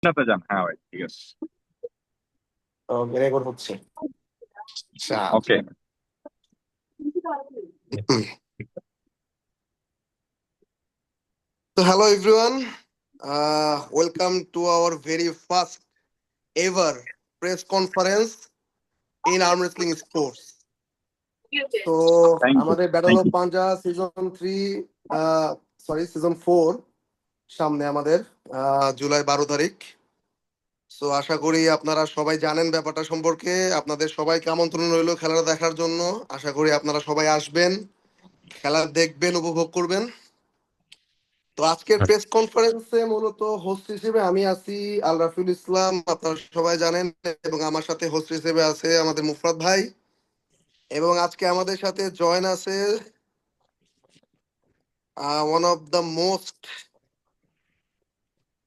আপনাতে যান, হ্যাঁ ভাই, ঠিক আছে। রেকর্ড হচ্ছে। আচ্ছা। ওকে। তো hello everyone, welcome to our very first ever press conference in arm wrestling sports. তো থ্যাংক ইউ। আমাদের ব্যাটল থ্যাংক অফ ইউ। পাঞ্জা সিজন 4 সামনে আমাদের জুলাই 12 তারিখ। তো আশা করি আপনারা সবাই জানেন ব্যাপারটা সম্পর্কে। আপনাদের সবাইকে আমন্ত্রণ রইল খেলাটা দেখার জন্য। আশা করি আপনারা সবাই আসবেন, খেলা দেখবেন, উপভোগ করবেন। তো আজকের প্রেস কনফারেন্সে মূলত হোস্ট হিসেবে আমি আছি, আল রাফিউল ইসলাম, আপনারা সবাই জানেন। এবং আমার সাথে হোস্ট হিসেবে আছে আমাদের মুফরাত ভাই। এবং আজকে আমাদের সাথে জয়েন আছে one of the most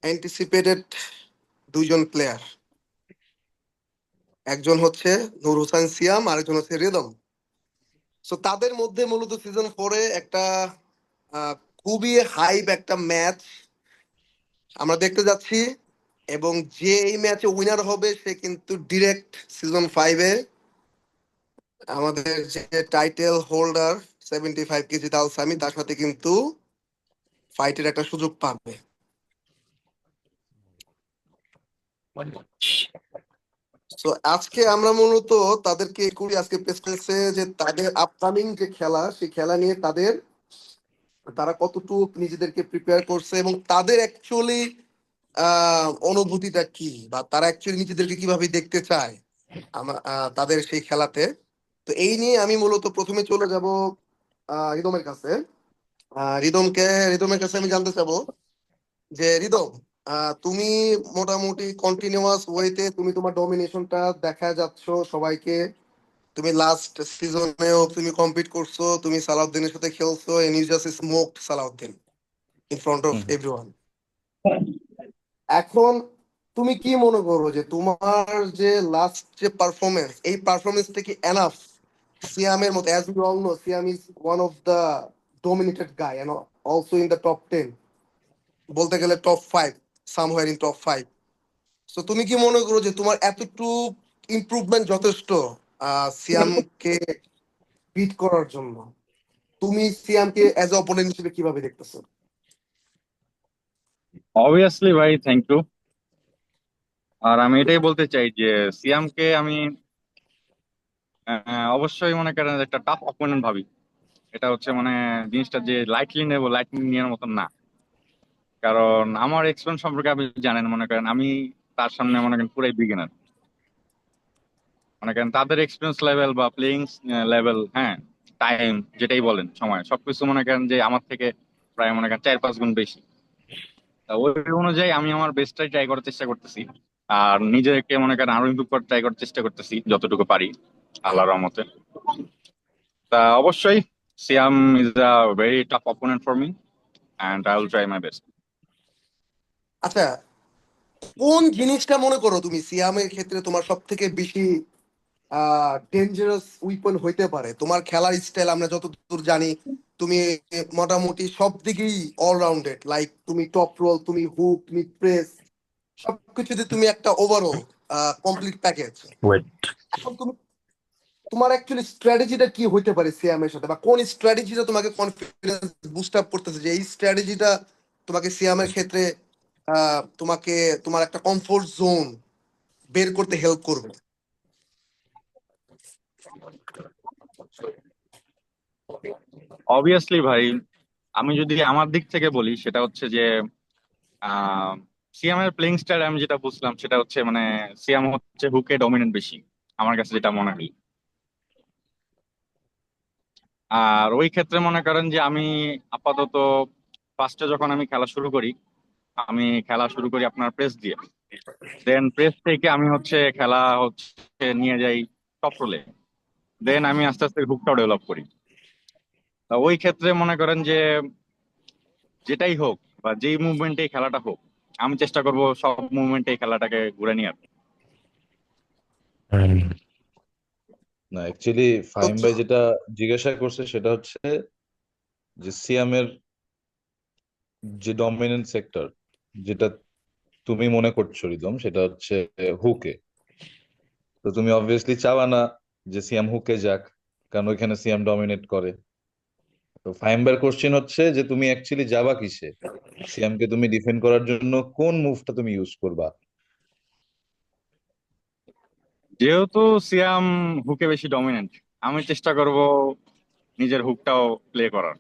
anticipated দুইজন প্লেয়ার। একজন হচ্ছে নূর হোসেন সিয়াম, আরেকজন হচ্ছে রিদম। সো তাদের মধ্যে মূলত সিজন 4-এ একটা আহ, খুবই হাইপ একটা ম্যাচ আমরা দেখতে যাচ্ছি। এবং যে এই ম্যাচে উইনার হবে সে কিন্তু ডিরেক্ট সিজন 5-এ আমাদের যে টাইটেল হোল্ডার 75 কেজি তালসামি, তার সাথে কিন্তু ফাইটের একটা সুযোগ পাবে। তো আজকে আমরা মূলত তাদেরকে করি আজকে প্রেসে যে তাদের আপকামিং যে খেলা, সেই খেলা নিয়ে তারা কতটুকু নিজেদেরকে প্রিপেয়ার করছে এবং তাদের অ্যাকচুয়ালি অনুভূতিটা কি, বা তারা অ্যাকচুয়ালি নিজেদেরকে কিভাবে দেখতে চায় তাদের সেই খেলাতে। তো এই নিয়ে আমি মূলত প্রথমে চলে যাব রিদমের কাছে। রিদমের কাছে আমি জানতে চাবো যে রিদম, তুমি মোটামুটি কন্টিনিউয়াস ওয়েতে তুমি তোমার ডমিনেশনটা দেখা যাচ্ছ সবাইকে। তুমি লাস্ট সিজনেও তুমি কম্পিট করছো, তুমি সালাউদ্দিনের সাথে খেলছো, and you just smoked Salauddin in front of everyone. এখন তুমি কি মনে করো যে তোমার যে লাস্ট যে পারফরমেন্স, এই পারফরমেন্সটা কি এনাফ সিয়ামের মতো? As you all know, Siam is one of the dominated guy and also in the top 10, বলতে গেলে টপ 5, সামহার ইন টপ 5। তো তুমি কি মনে করো যে তোমার এতটুকু ইমপ্রুভমেন্ট যথেষ্ট সিয়ামকে বিট করার জন্য? তুমি সিয়ামকে অ্যাজ এ অপোনেন্ট হিসেবে কিভাবে দেখতেছো? অবভিয়াসলি ভাই, থ্যাংক ইউ। আর আমি এটাই বলতে চাই যে সিয়ামকে আমি অবশ্যই মনে করেন একটা টাফ অপোনেন্ট ভাবি। এটা হচ্ছে মানে জিনিসটা যে লাইটলি নেবো, লাইটলি নেওয়ার মতন না। কারণ আমার এক্সপিরিয়েন্স সম্পর্কে আপনি জানেন, মনে করেন আমি তার সামনে মনে করেন পুরাই বিগিনার। মনে করেন তাদের এক্সপিরিয়েন্স লেভেল বা প্লেইং লেভেল, হ্যাঁ, টাইম যেটাই বলেন, সময় সবকিছু মনে করেন যে আমার থেকে প্রায় মনে করেন 4-5 গুণ বেশি। তা ওই অনুযায়ী আমি আমার বেস্টটাই ট্রাই করার চেষ্টা করতেছি। আর নিজেকে মনে করেন আরো ইমপ্রুভ করার ট্রাই করার চেষ্টা করতেছি যতটুকু পারি, আল্লাহর রহমতে। তা অবশ্যই Siam is a very tough opponent for me, and I will try my best. আচ্ছা, কোন জিনিসটা মনে করো তুমি সিয়ামের ক্ষেত্রে তোমার সব থেকে বেশি ডেঞ্জারাস উইপন হইতে পারে? তোমার খেলার স্টাইল আমরা যতদূর জানি, তুমি মোটামুটি সব দিকেই অলরাউন্ডেড, লাইক তুমি টপ রোল, তুমি হুক, তুমি প্রেস, সবকিছুতে তুমি একটা ওভারঅল কমপ্লিট প্যাকেজ। ওয়েট। এখন তুমি তোমার অ্যাকচুয়ালি স্ট্র্যাটেজিটা কি হইতে পারে সিয়ামের সাথে, বা কোন স্ট্র্যাটেজিটা তোমাকে কনফিডেন্স বুস্ট আপ করতেছে, যে এই স্ট্র্যাটেজিটা তোমাকে সিয়ামের ক্ষেত্রে তোমাকে তোমার একটা কমফোর্ট জোন বের করতে হেল্প করবে? অবভিয়াসলি ভাই, আমি যদি আমার দিক থেকে বলি সেটা হচ্ছে যে সিয়াম এর প্লেইং স্টাইল আমি যেটা বুঝলাম সেটা হচ্ছে মানে সিয়াম হচ্ছে হুকে ডমিনেন্ট বেশি, আমার কাছে যেটা মনে হয়। আর ওই ক্ষেত্রে মনে করেন যে আমি আপাতত ফার্স্টে যখন আমি খেলা শুরু করি, আমি খেলা শুরু করি আপনার প্রেস দিয়ে। দেন প্রেস থেকে আমি হচ্ছে খেলা হচ্ছে নিয়ে যাই টপ রোলে। দেন আমি আস্তে আস্তে হুকটাও ডেভেলপ করি। তা ওই ক্ষেত্রে মনে করেন যে যেটাই হোক বা যেই মুভমেন্টে খেলাটা হোক, আমি চেষ্টা করব সব মুভমেন্টে খেলাটাকে ঘুরে নিয়ে আসতে। না, অ্যাকচুয়ালি তো ফাহিম ভাই যেটা জিজ্ঞাসা করছে সেটা হচ্ছে যে সিয়ামের যে ডমিনেন্ট সেক্টর, যেটা তুমি মনে করছো রিদম, সেটা হচ্ছে হুকে। তো তুমি অবভিয়াসলি চাবা না যে সিয়াম হুকে যাক, কারণ ওইখানে সিয়াম ডমিনেট করে। তো ফাইম্বার কোশ্চেন হচ্ছে যে তুমি অ্যাকচুয়ালি যাবা কিসে, সিয়ামকে তুমি ডিফেন্ড করার জন্য কোন মুভটা তুমি ইউজ করবা। যেহেতু সিয়াম হুকে বেশি ডমিনেন্ট, আমি চেষ্টা করব নিজের হুকটাও প্লে করার।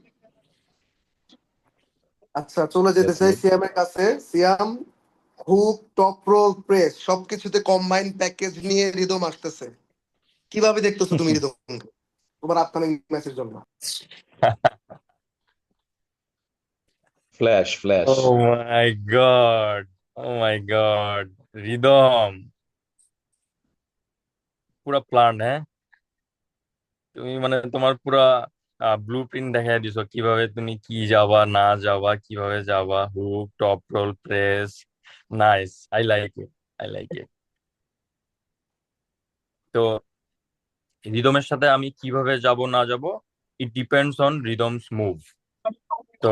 আচ্ছা, চলে যেতে দ্যাটস চাই গুড। সিয়ামের কাছে। সিয়াম হুক, টপ রোল, প্রেস সবকিছুতে কম্বাইন প্যাকেজ নিয়ে রিদম আসতেছে। কিভাবে দেখতেছো তুমি রিদম তোমার আপকামিং ম্যাচের জন্য? ফ্ল্যাশ ও ফ্ল্যাশ। মাই গড, ও মাই গড, রিদম, পুরা প্ল্যান, হ্যাঁ? তুমি মানে তোমার পুরা ব্লু প্রিন্ট দেখাই দিছো, কিভাবে তুমি কি যাবা না যাবা, কিভাবে যাবা, hook, top roll, press. Nice, I like it, I like it. তো রিদমের সাথে আমি কিভাবে যাব না যাব, it depends on Rhythm's move. তো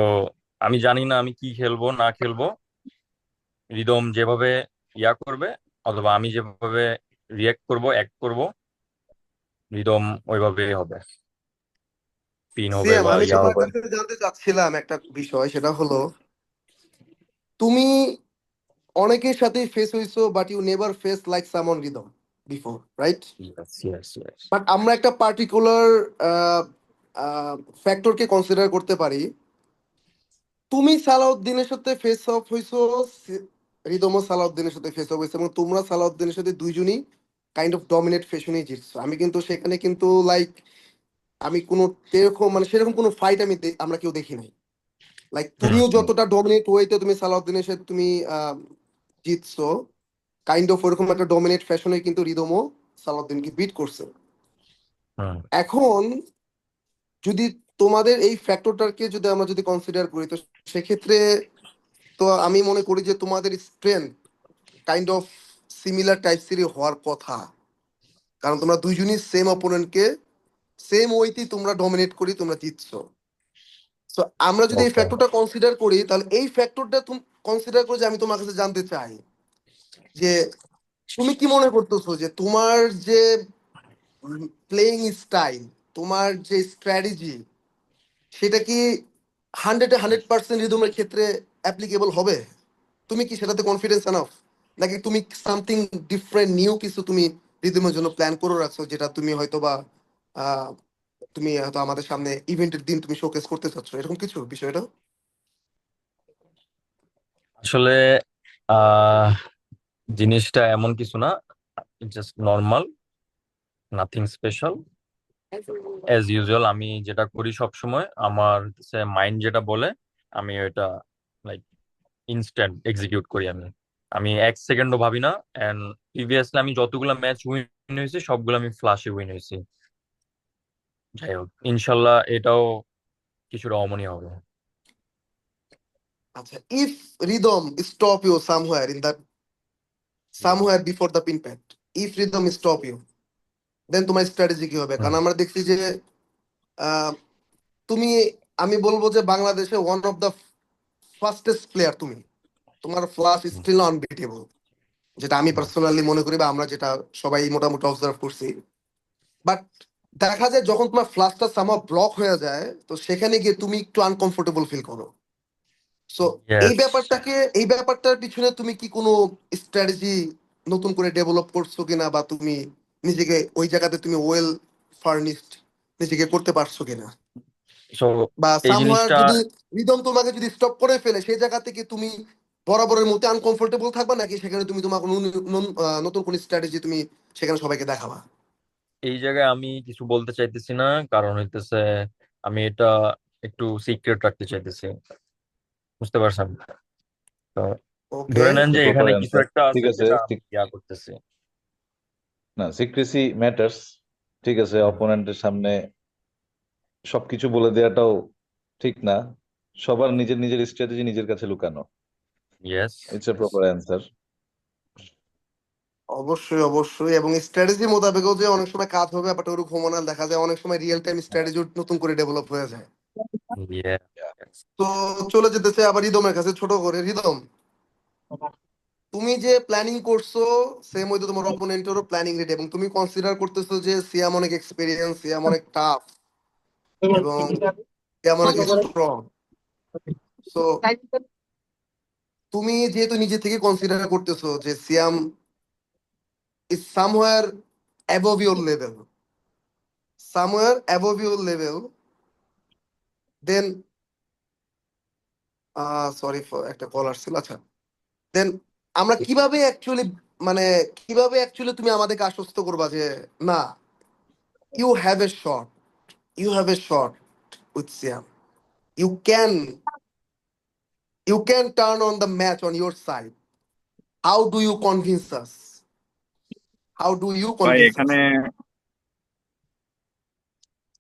আমি জানি না আমি কি খেলবো না খেলবো, রিদম যেভাবে ইয়া করবে অথবা আমি যেভাবে রিয়েক্ট করব, অ্যাক্ট করব, রিদম ওইভাবেই হবে, পিন হবে সিয়াম, বা আমি ইয়া তোমার হবে। কাছে জানতে চাচ্ছিলাম একটা বিষয়, সেটা হলো তুমি অনেকের সাথেই ফেস হইছো, but you never face like someone Rhythm before, right? Yes, yes, yes. But আমরা একটা পার্টিকুলার ফ্যাক্টরকে কনসিডার করতে পারি। তুমি সালাউদ্দিনের সাথে ফেস অফ হইছো, রিদমও সালাউদ্দিনের সাথে ফেস অফ হয়েছে, এবং তোমরা সালাউদ্দিনের সাথে দুইজনই কাইন্ড অফ ডমিনেট ফ্যাশনেই জিতছো। আমি কিন্তু সেখানে কিন্তু লাইক আমি কোনো এরকম মানে সেরকম কোনো ফাইট আমরা কেউ দেখি নাই। লাইক হুম, তুমিও হুম, যতটা ডমিনেট ওয়েতে তুমি সালাউদ্দিনের সাথে তুমি জিতছো, কাইন্ড অফ ওরকম একটা ডমিনেট ফ্যাশনে কিন্তু রিদমও সালাউদ্দিনকে বিট করছে। হুম। এখন যদি তোমাদের এই ফ্যাক্টরটাকে যদি আমরা যদি কনসিডার করি, তো সেক্ষেত্রে তো আমি মনে করি যে তোমাদের স্ট্রেংথ কাইন্ড অফ সিমিলার টাইপসেরই হওয়ার কথা। কারণ তোমরা দুইজনই সেম অপোনেন্টকে সেম ওয়েতেই তোমরা ডমিনেট করি তোমরা জিতছো। তো আমরা যদি এই ওকে। ফ্যাক্টরটা কনসিডার করি, তাহলে এই ফ্যাক্টরটা তুমি কনসিডার করে যে আমি তোমার কাছে জানতে চাই যে তুমি কি মনে করতেছো যে তোমার যে প্লেইং স্টাইল, তোমার যে স্ট্র্যাটেজি, সেটা কি 100% রিদমের ক্ষেত্রে অ্যাপ্লিকেবল হবে? তুমি কি সেটাতে কনফিডেন্স এনাফ, নাকি তুমি সামথিং ডিফারেন্ট নিউ কিছু তুমি রিদমের জন্য প্ল্যান করে রাখছো, যেটা তুমি হয়তো বা আহ, তুমি হয়তো আমাদের সামনে ইভেন্টের দিন তুমি শোকেস করতে চাচ্ছ, এরকম কিছু বিষয়টা? আসলে আহ জিনিসটা এমন কিছু না, just normal, nothing special, as usual. আমি যেটা করি সব সময়, আমার মাইন্ড যেটা বলে আমি ওইটা লাইক ইনস্ট্যান্ট এক্সিকিউট করি। আমি আমি এক সেকেন্ডও ভাবি না। এন্ড প্রিভিয়াসলি আমি যতগুলো ম্যাচ উইন হয়েছি সবগুলো আমি ফ্লাশে উইন হয়েছি। যাই হোক, ইনশাল্লাহ এটাও কিছুটা অমনি হবে। আচ্ছা, if Rhythm stop you somewhere in that, somewhere before the pin pad, if Rhythm stop you, then তোমার স্ট্র্যাটেজি কি হবে? হুম, কারণ আমরা দেখছি যে আহ, তুমি, আমি বলবো যে বাংলাদেশে one of the fastest player তুমি, তোমার ফ্লাশ হুম। স্টিল আনবিটেবল, যেটা আমি হুম। পার্সোনালি মনে করি বা আমরা যেটা সবাই মোটামুটি অবজার্ভ করছি। বাট দেখা যায় যখন তোমার ফ্লাশটা সামহাও ব্লক হয়ে যায়, তো সেখানে গিয়ে তুমি একটু আনকমফোর্টেবল ফিল করো। সো এই ইয়েস। ব্যাপারটাকে, এই ব্যাপারটার পিছনে তুমি কি কোনো স্ট্র্যাটেজি নতুন করে ডেভেলপ করছো কিনা, বা তুমি নিজেকে ওই জায়গাতে তুমি ওয়েল ফার্নিশড নিজেকে করতে পারছো কিনা? সো বা এই সামহার জিনিসটা, যদি রিদম তোমাকে যদি স্টপ করে ফেলে, সেই জায়গা থেকে তুমি বরাবরের মধ্যে আনকমফোর্টেবল থাকবা, নাকি সেখানে তুমি তোমার কোনো নতুন কোন স্ট্র্যাটেজি তুমি সেখানে সবাইকে দেখাবা? এই জায়গায় আমি কিছু বলতে চাইতেছি না, কারণ হইতেছে আমি এটা একটু সিক্রেট রাখতে চাইতেছি, বুঝতে পারছেন? তো ওকে। ধরে নেন যে প্রপার এখানে কিছু অ্যান্সার। একটা ঠিক আছে আছে, যেটা আমি ইয়া করতেছি। না সিক্রেসি ম্যাটার্স। ঠিক আছে, হুম। অপোনেন্টের সামনে সবকিছু বলে দেওয়াটাও ঠিক না। সবার নিজের নিজের স্ট্র্যাটেজি নিজের কাছে লুকানো। Yes. It's a proper answer. অবশ্যই অবশ্যই, এবং স্ট্র্যাটেজি মোতাবেকও যে অনেক সময় কাজ হবে ব্যাপারটা ওরকম না, দেখা যায় অনেক সময় রিয়েল টাইম স্ট্র্যাটেজি নতুন করে ডেভেলপ হয়ে যায়। ইয়েস। তো চলে যেতে চাই আবার রিদমের কাছে ছোট করে। রিদম, তুমি যে প্ল্যানিং করছো সেম ওই তো তোমার অপোনেন্টেরও প্ল্যানিং রেডি, এবং তুমি কনসিডার করতেছো যে সিয়াম অনেক এক্সপিরিয়েন্স, সিয়াম অনেক টাফ, এবং সিয়াম অনেক স্ট্রং। সো তুমি যেহেতু নিজে থেকে কনসিডার করতেছো যে Siam is somewhere above your level, somewhere above your level, then sorry for একটা কল আসছিল, আচ্ছা, দেন আমরা কিভাবে অ্যাকচুয়ালি, মানে কিভাবে অ্যাকচুয়ালি তুমি আমাদেরকে আশ্বস্ত করবা যে না, you have a shot, you have a shot with Siam, you can, you can turn on the match on your side. How do you convince us, how do you ভাই কনভিন্স আস? এখানে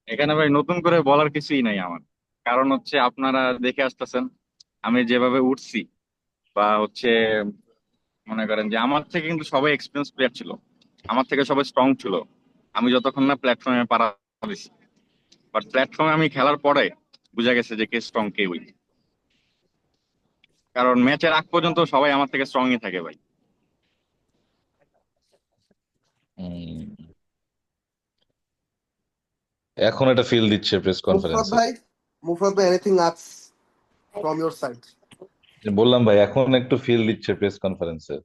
এখানে ভাই নতুন করে বলার কিছুই নাই আমার। কারণ হচ্ছে আপনারা দেখে আসতেছেন আমি যেভাবে উঠছি, বা হচ্ছে মনে করেন যে আমার থেকে কিন্তু সবাই এক্সপিরিয়েন্স প্লেয়ার ছিল, আমার থেকে সবাই স্ট্রং ছিল। আমি যতক্ষণ না প্ল্যাটফর্মে পাড়া দিছি, বাট প্ল্যাটফর্মে আমি খেলার পরে বোঝা গেছে যে কে স্ট্রং কে উইক। কারণ ম্যাচের আগ পর্যন্ত সবাই আমার থেকে স্ট্রংই থাকে ভাই। হুম, এখন এটা ফিল দিচ্ছে প্রেস মুফাত কনফারেন্সে। ভাই, মুফাত ভাই, anything us from your side? বললাম ভাই এখন একটু ফিল দিচ্ছে প্রেস কনফারেন্সে।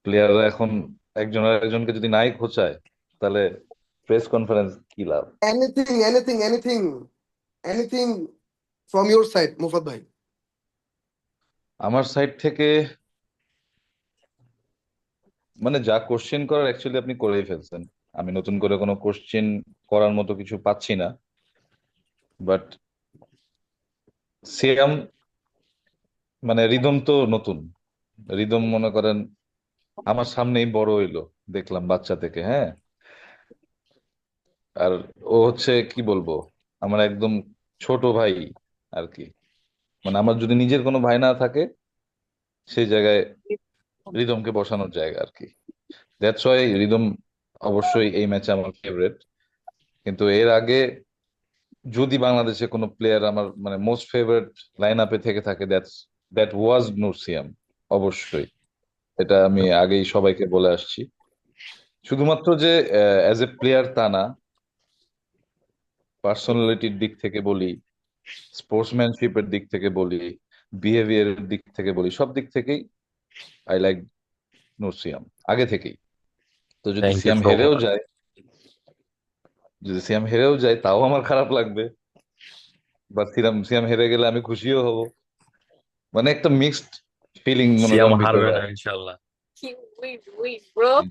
প্লেয়াররা এখন একজন আরেকজনকে যদি নাই খোঁচায় তাহলে প্রেস কনফারেন্স কি লাভ? এনিথিং ফ্রম ইউর সাইড মুফাত ভাই? আমার সাইড থেকে মানে যা কোশ্চেন করার অ্যাকচুয়ালি আপনি করেই ফেলছেন। আমি নতুন করে কোনো কোশ্চেন করার মতো কিছু পাচ্ছি না। বাট সিয়াম মানে রিদম তো নতুন। রিদম মনে করেন আমার সামনেই বড় হইলো, দেখলাম বাচ্চা থেকে, হ্যাঁ। আর ও হচ্ছে কি বলবো, আমার একদম ছোট ভাই আর কি। মানে আমার যদি নিজের কোনো ভাই না থাকে সেই জায়গায় রিদমকে বসানোর জায়গা আর কি। দ্যাটস ওয়াই রিদম অবশ্যই এই ম্যাচে আমার ফেভারিট। কিন্তু এর আগে যদি বাংলাদেশে কোনো প্লেয়ার আমার মানে মোস্ট ফেভারিট লাইন আপে থেকে থাকে, দ্যাট ওয়াজ নূর সিয়াম অবশ্যই। এটা আমি আগেই সবাইকে বলে আসছি। শুধুমাত্র যে অ্যাজ এ প্লেয়ার তা না, পার্সোনালিটির দিক থেকে বলি, স্পোর্টসম্যানশিপের দিক থেকে বলি, বিহেভিয়ারের দিক থেকে বলি, সব দিক থেকেই আই লাইক নূর সিয়াম আগে থেকেই। তো যদি থ্যাংক ইউ সিয়াম সো হেরেও মাচ। যায়, যদি সিয়াম হেরেও যায় তাও আমার খারাপ লাগবে, বা সিয়াম সিয়াম হেরে গেলে আমি খুশিও হব। মানে একটা মিক্সড ফিলিং মনে সিয়াম করেন হারবে ভিতরে না আছে। ইনশাল্লাহ।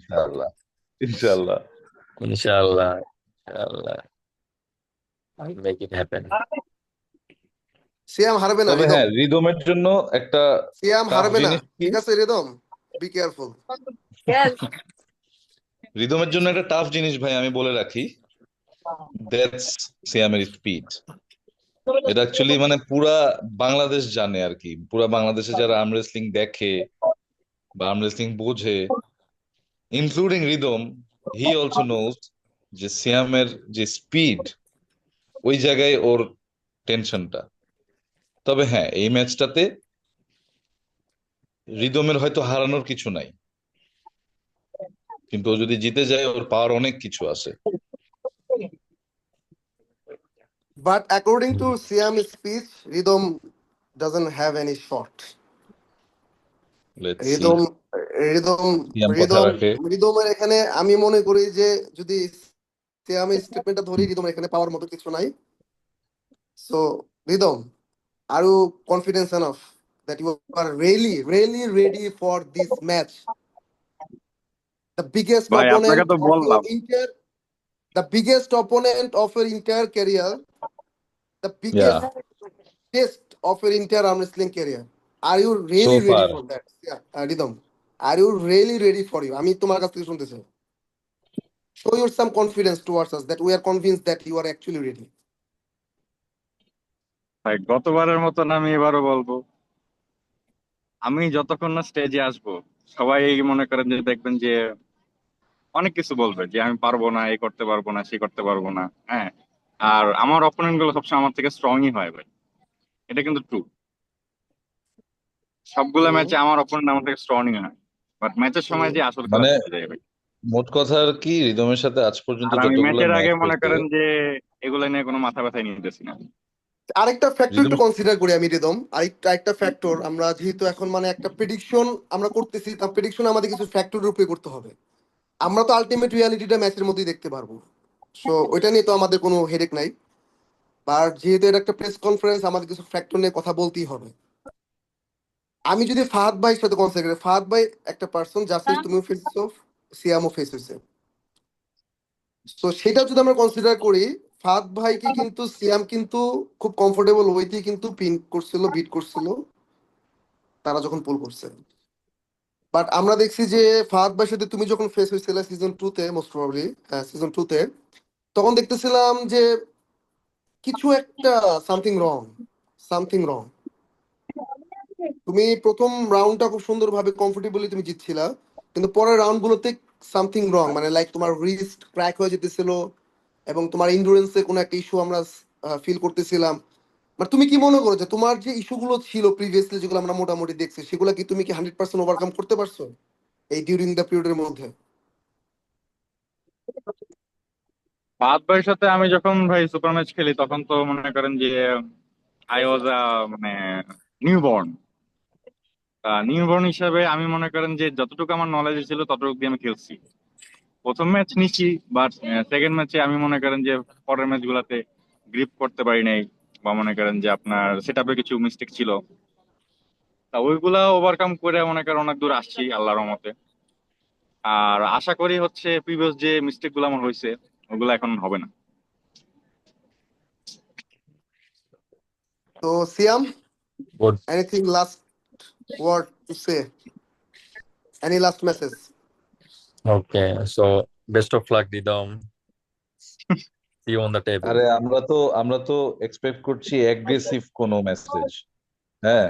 ইনশাআল্লাহ, ইনশাআল্লাহ। ইনশাল্লাহ, ইনশাল্লাহ, আই মেক ইট হ্যাপেন। সিয়াম হারবে না তবে রিদম, হ্যাঁ, রিদমের জন্য একটা সিয়াম টাফ হারবে না, জিনিস কি, ঠিক আছে রিদম, বি কেয়ারফুল। রিদমের জন্য একটা টাফ জিনিস ভাই আমি বলে রাখি, দ্যাটস সিয়ামের স্পিড। এটা অ্যাকচুয়ালি মানে পুরা বাংলাদেশ জানে আর কি, পুরা বাংলাদেশে যারা আর্ম রেসলিং দেখে বা আর্ম রেসলিং বোঝে, including Rhythm, he also knows যে সিয়ামের যে স্পিড, ওই জায়গায় ওর টেনশনটা। তবে হ্যাঁ, এই ম্যাচটাতে রিদমের হয়তো হারানোর কিছু নাই, কিন্তু ও যদি জিতে যায় ওর পাওয়ার অনেক কিছু আছে। But according to Siam speech, Rhythm doesn't have any shot. Let's see Rhythm Rhythm Siam কথা রিদম রাখে। রিদমের এখানে আমি মনে করি যে যদি সিয়ামের স্টেটমেন্টটা ধরি, রিদমের এখানে পাওয়ার মতো কিছু নাই। So Rhythm, are you confidence enough that you are really ready for this match, the biggest ভাই আপনাকে opponent তো of your বললাম। entire, the biggest opponent of your entire career, the yeah, biggest test of your entire arm wrestling career? Are you so really ready far for that? Yeah, Ridham, are you really ready for you? আমি তোমার কাছ থেকে শুনতে চাই, show your some confidence towards us that we are convinced that you are actually ready. ভাই গতবারের মতন আমি এবারও বলবো, আমি যতক্ষণ না স্টেজে আসবো সবাই মনে করেন যে দেখবেন যে অনেক কিছু বলবে যে আমি পারবো না, এই করতে পারবো না, সে করতে পারবো না, হ্যাঁ। আর আমার অপোনেন্ট গুলো সবসময় আমার থেকে স্ট্রংই হয় ভাই, এটা কিন্তু ট্রু। সবগুলা হুম। ম্যাচে আমার অপোনেন্ট আমার থেকে স্ট্রংই হয়, বাট ম্যাচের সময় হুম। যে আসল খেলা মানে শিখে যায় ভাই। মোট কথা আর কি, রিদমের সাথে আজ পর্যন্ত আর আমি যতগুলো ম্যাচের আগে ম্যাচ মনে হয়েছে, করেন যে এগুলো নিয়ে কোনো মাথা ব্যথাই নিতেছি না। আরেকটা ফ্যাক্টর রিদম একটু কনসিডার করি আমি রিদম, আরেকটা ফ্যাক্টর, আমরা যেহেতু এখন মানে একটা প্রেডিকশন আমরা করতেছি, তা প্রেডিকশন আমাদের কিছু ফ্যাক্টরের উপরে করতে হবে। আমরা তো আলটিমেট রিয়ালিটিটা ম্যাচের মধ্যেই দেখতে পারবো, সো ওইটা নিয়ে তো আমাদের কোনো হেডেক নাই। আর যেহেতু এটা একটা প্রেস কনফারেন্স, আমাদের কিছু ফ্যাক্টর নিয়ে কথা বলতেই হবে। আমি যদি ফাহাদ ভাইয়ের সাথে কনসিডার করি, ফাহাদ ভাই একটা পার্সন যার সাথে তুমিও ফেস হইছো, সিয়ামও ফেস হয়েছে, তো সেটা যদি আমরা কনসিডার করি, ফাহাদ ভাইকে কিন্তু সিয়াম কিন্তু খুব কমফোর্টেবল ওয়েতেই কিন্তু পিন করছিল, বিট করছিল তারা যখন পুল করছে। বাট আমরা দেখছি যে ফাহাদ ভাইয়ের সাথে তুমি যখন ফেস হয়েছিলে সিজন 2 তে, মোস্ট প্রবাবলি সিজন 2 তে, তখন দেখতেছিলাম যে কিছু একটা সামথিং রং, সামথিং রং। তুমি প্রথম রাউন্ডটা খুব সুন্দরভাবে কমফোর্টেবলি তুমি জিতছিলা, কিন্তু পরের রাউন্ড গুলোতে সামথিং রং, মানে লাইক তোমার রিস্ট ক্র্যাক হয়ে যেতেছিল এবং তোমার ইন্ডুরেন্সে কোনো একটা ইস্যু আমরা ফিল করতেছিলাম। মানে তুমি কি মনে করো যে তোমার যে ইস্যুগুলো ছিল প্রিভিয়াসলি, যেগুলো আমরা মোটামুটি দেখছি, সেগুলো কি তুমি কি 100% ওভারকাম করতে পারছো এই ডিউরিং দ্য পিরিয়ডের মধ্যে? ফাহাদ ভাইয়ের সাথে আমি যখন ভাই সুপার ম্যাচ খেলি তখন তো মনে করেন যে আই ওয়াজ মানে নিউ বর্ন। নিউ বর্ন হিসাবে আমি মনে করেন যে যতটুকু আমার নলেজ ছিল ততটুকু দিয়ে আমি খেলছি। প্রথম ম্যাচ নিচ্ছি, বাট সেকেন্ড ম্যাচে আমি মনে করেন যে পরের ম্যাচ গুলাতে গ্রিপ করতে পারি নাই, বা মনে করেন যে আপনার সেট আপে কিছু মিস্টেক ছিল। তা ওইগুলা ওভারকাম করে মনে করেন অনেক দূর আসছি আল্লাহর রহমতে। আর আশা করি হচ্ছে প্রিভিয়াস যে মিস্টেক গুলো আমার হয়েছে ওগুলো এখন হবে না। তো Siam, good. Anything last word to say, any last message? Okay, so best of luck Rhythm, see you on the table. আরে আমরা তো এক্সপেক্ট করছি অ্যাগ্রেসিভ কোনো মেসেজ। হ্যাঁ,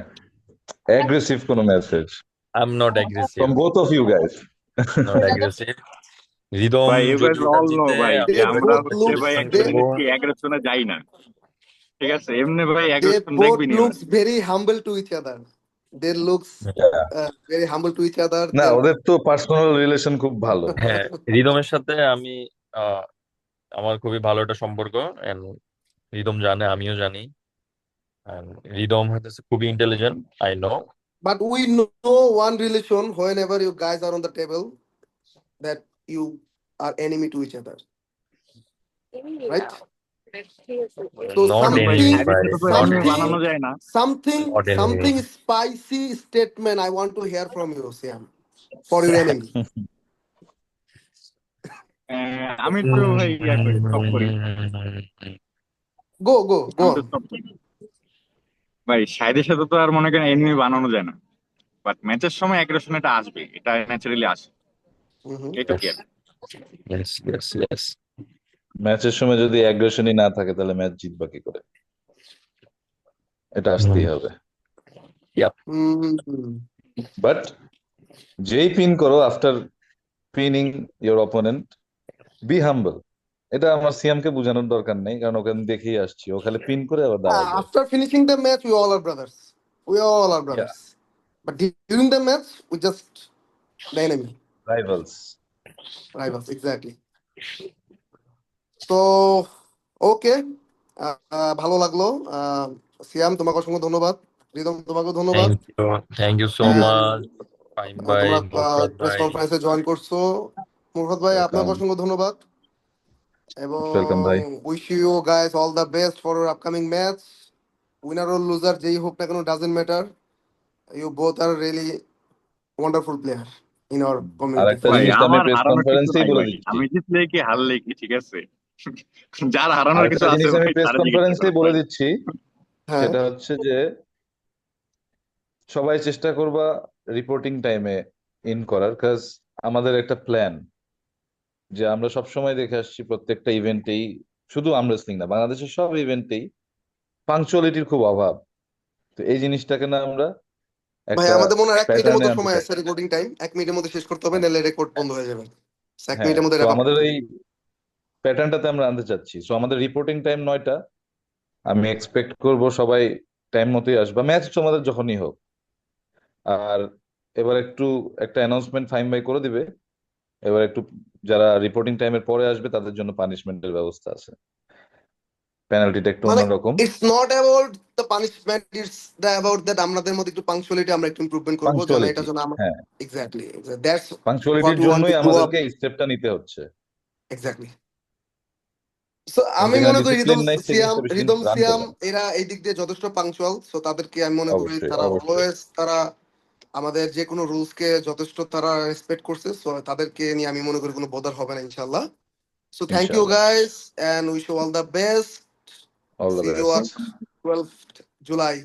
অ্যাগ্রেসিভ কোনো message I am not aggressive, from both of you guys. Not aggressive. Rhythm ভাই you guys যদি এটা অল নো জিতে ভাই যে দে আমরা আমরা বোথ হচ্ছে লুকস ভাই কংগ্রেচুলেশন দে অ্যাকচুয়ালি করবো। কি অ্যাগ্রেশনে যাই না। ঠিক আছে, এমনি ভাই they অ্যাগ্রেশন both দেখবি নি ভাই। looks very humble to each other. They looks Yeah. very humble to each other. না, Then ওদের তো পার্সোনাল রিলেশন খুব ভালো। হ্যাঁ, রিদমের সাথে আমি আহ, আমার খুবই ভালো একটা সম্পর্ক, and রিদম জানে, আমিও জানি। And রিদম হচ্ছে খুবই intelligent, I know. but we know one relation whenever you guys are on the table, that you are enemy to each other, right? So not এখন ভাই এনিমি সাইডের ভাই, সাথে তো নট এমনি এনিমি, বানানো যায় না। Not enemy. something spicy statement I want to hear from you, Siam, for your enemy. আমি একটু ভাই ইয়া করি, স্টপ করি। Go আমি তো on. স্টপ করি ভাই। সাইডের সাথে তো আর মনে করেন এনিমি বানানো যায় না, বাট ম্যাচের সময় অ্যাগ্রেশন এটা আসবে, এটা ন্যাচারালি আসে, Mhm. এটুকুই আর কি। Yes yes yes. ম্যাচের সময় যদি অ্যাগ্রেশনই না থাকে তাহলে ম্যাচ জিতবা কি করে? এটা আসতেই হবে। Mhm. বাট যেই পিন করো, after pinning your opponent, be humble. এটা আমার সিয়ামকে বোঝানোর দরকার নেই, কারণ ওকে আমি দেখেই আসছি, ও খালি পিন করে আবার দাঁড়ায় যায়। After finishing the match, we all are brothers. We all are yeah, brothers. But during the match, we just the enemy. Rivals. Rivals, exactly. তো ওকে, ভালো লাগলো। সিয়াম তোমাকে অসংখ্য ধন্যবাদ, রিদম তোমাকেও ধন্যবাদ। Thank you so And much Fahim ভাই, তোমরা মুফাত প্রেস ভাই। কনফারেন্সে জয়েন করছো। মুরফত ভাই ওয়েলকাম। আপনাকে অসংখ্য ধন্যবাদ, এবং ওয়েলকাম ভাই। Wish you guys all the best for upcoming match. Winner or loser যেই হোক না কেন, doesn't matter, you both are really wonderful player in our আর কমিউনিটি একটা ফর ভাই জিনিস শিওর। আমি আমার প্রেস হারানোর কিছু কনফারেন্সেই নাই বলে ভাই, দিচ্ছি, আমি জিতলে কি হারলে কি ঠিক আছে। যার হারানোর কিছু আরেকটা আছে জিনিস আমি ভাই প্রেস তারা জিজ্ঞেস কনফারেন্সেই করেন বলে ভাই। দিচ্ছি, হ্যাঁ সেটা হচ্ছে যে সবাই চেষ্টা করবা রিপোর্টিং টাইমে ইন করার, কাজ আমাদের একটা প্ল্যান যে আমরা সব সময় দেখে আসছি প্রত্যেকটা ইভেন্টেই, শুধু আর্ম রেসলিং না, বাংলাদেশের সব ইভেন্টেই পাংচুয়ালিটির খুব অভাব। তো এই জিনিসটাকে না আমরা ভাই, একটা আমাদের মনে হয় 1 মিনিটের প্যাটার্নে মতো আনতে সময় চাই। আছে, রেকর্ডিং টাইম 1 মিনিটের মধ্যে শেষ করতে হবে, হ্যাঁ, নাহলে রেকর্ড বন্ধ হয়ে যাবে। এক হ্যাঁ, মিনিটের মধ্যে তো র্যাপ আপ আমাদের করতে এই হবে। প্যাটার্নটাতে আমরা আনতে চাচ্ছি। সো আমাদের রিপোর্টিং টাইম 9টা। আমি এক্সপেক্ট করব সবাই টাইম মতোই আসবা, ম্যাচ তোমাদের যখনই হোক। আর এবার একটু একটা অ্যানাউন্সমেন্ট ফাহিম ভাই করে দিবে। এবার একটু যারা রিপোর্টিং টাইমের পরে আসবে তাদের জন্য পানিশমেন্টের ব্যবস্থা আছে, পেনাল্টিটা একটু মানে অন্যরকম। It's not about the punishment, it's the about that আমাদের মধ্যে একটু পাংচুয়ালিটি আমরা একটু ইমপ্রুভমেন্ট করবো, যেন এটা পাংচুয়ালিটি, যেন আমরা হ্যাঁ, এক্স্যাক্টলি দ্যাটস হোয়াট পাংচুয়ালিটির উই ওয়ান্ট টু জন্যই গ্রো আপ। আমাদেরকে এই স্টেপটা নিতে হচ্ছে। এক্স্যাক্টলি। সো কারণ আমি যেখানে মনে করি ডিসিপ্লিন নাই সেখানে তো বেশি দিন রিদম রান সিয়াম করবে না। এরা এই দিক দিয়ে যথেষ্ট পাংচুয়াল, সো তাদেরকে আমি মনে করি অবশ্যই তারা অবশ্যই। অলওয়েজ তারা আমাদের যে কোনো রুলস কে যথেষ্ট তারা রেসপেক্ট করছে, সো তাদেরকে নিয়ে আমি মনে করি কোনো বদার হবে না ইনশাল্লাহ। সো থ্যাংক ইউ ইনশাআল্লাহ। Guys and wish you all the best. All the see you best. On 12th July.